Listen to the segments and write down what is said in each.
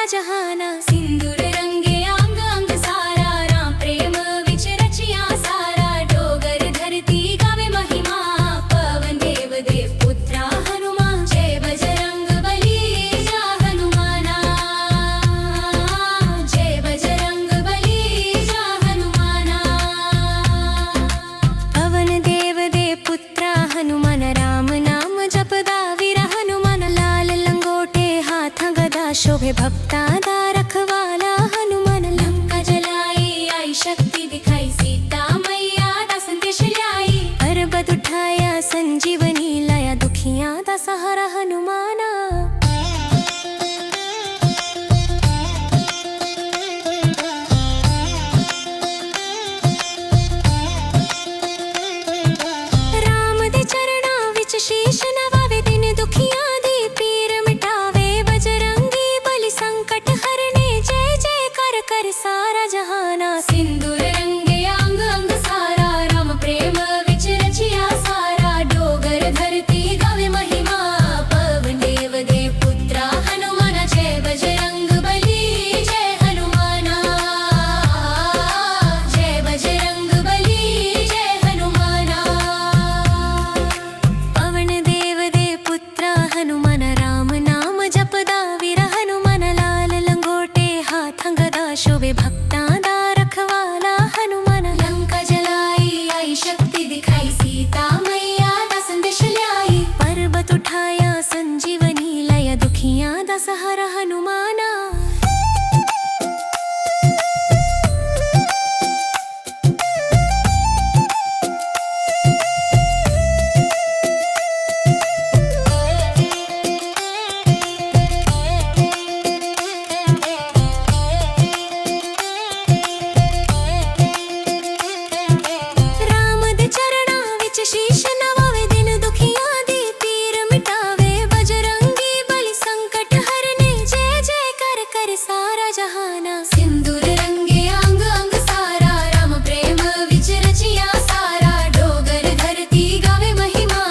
जहाना। सिंदूर रंगे अंग अंग सारा, राम प्रेम विच रचिया सारा। डोगर धरती गावे महिमा, पवन देव दे पुत्रा हनुमान। जय बजरंग बली जा हनुमाना, जय बजरंग बली जा हनुमाना। पवन देव दे पुत्रा हनुमान, राम नाम जपदा वीर हनुमान। लाल लंगोटे हाथ गदा शोभे, भक्ता दा रखवाला हनुमान। लंका जलाई आई शक्ति दिखाई, सीता मैया दा संदेश लाई। पर्वत उठाया संजीवनी लाया, दुखियां दा सहारा हनुमाना। राम दे चरणां विच शीश नवावे, दिन दुखियां दी पीर मिटावे। बजरंगी बली संकट हरने, जय जय कर कर सारा जहाना। सिंदूर रंगे अंग अंग सारा, राम प्रेम विच रचिया सारा। डोगर धरती गावे महिमा, पवन देव दे पुत्रा हनुमान। जय बजरंग बली जय हनुमाना, जय बजरंग बली जय हनुमाना। पवन देव दे पुत्रा हनुमान, राम नाम जपदा वीर हनुमान। लाल लंगोटे हाथ गदा शोभे, भक्ता दा रखवाला हनुमान। लंका जलाई आई शक्ति दिखाई, सीता मैया दा संदेश लाई। पर्वत उठाया संजीवनी लाया, दुखियां दा सहारा हनुमाना। राम दे चरणां विच शीश नवावे, दिन दुखियां दी पीर मिटावे। बजरंगी बली संकट हरने, जय जय कर कर सारा जहाना। सिंदूर रंगे अंग अंग सारा, राम प्रेम विच रचिया सारा। डोगर धरती गावे महिमा,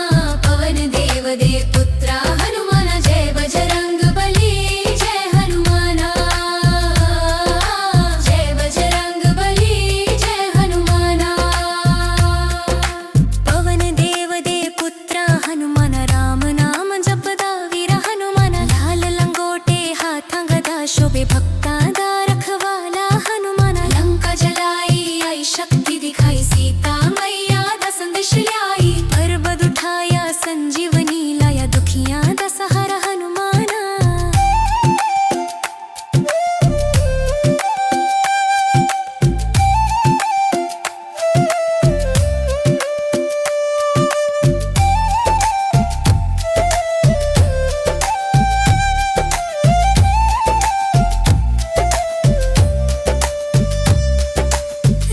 पवन देव दे पुत्रा हनुमान। जय बजरंग बली जय हनुमाना, जय बजरंग बली जय हनुमाना। पवन देव दे पुत्रा हनुमान, राम नाम जपदा वीर हनुमान। लाल लंगोटे हाथ गदा शोभे, भक्ता दा रखवाला हनुमान। लंका जलाई आई शक्ति दिखाई, सीता मैया दा संदेश लाई। पर्वत उठाया संजीवनी लाया, दुखियां दा सहारा हनुमाना।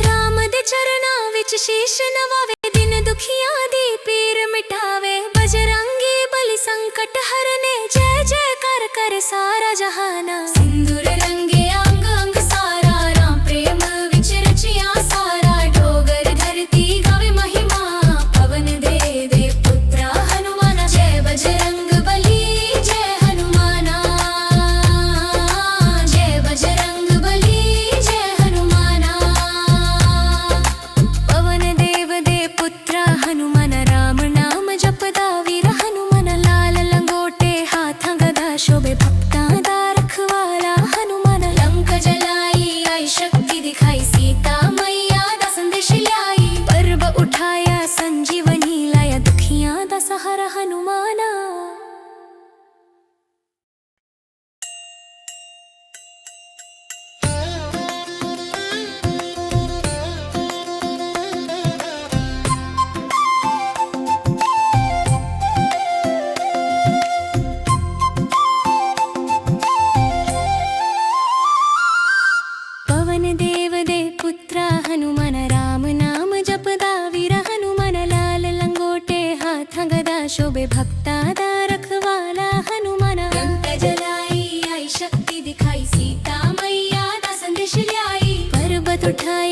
राम दे चरणां विच शीश नवावे, दिन दुखियां दी पीर मिटावे। बजरंगी बली संकट हरने, जय जय कर कर सारा जहाना। सिंदूर रंगे अंग अंग सारा, राम प्रेम विच रचिया सारा। डोगर धरती गावे महिमा, पवन देव दे पुत्रा हनुमान। जय बजरंग बली जय हनुमाना, जय बजरंग बली जय हनुमाना। पवन देव दे पुत्रा हनुमान, राम नाम जपदा वीर हनुमान। लाल लंगोटे हाथ गदा शोभे, भक्ता दा रखवाला हनुमान। लंका जलाई आई शक्ति दिखाई, सीता मैया दा संदेश लाई। पर्वत उठाया संजीवनी लाया, दुखियां दा सहारा हनुमाना। पवन देव दे पुत्रा हनुमान, राम नाम जपदा वीर हनुमान। लाल लंगोटे हाथ गदा शोभे, भक्ता दा रखवाला हनुमान। लंका जलाई आई शक्ति दिखाई, सीता मैया दा संदेश लाई। पर्वत उठाया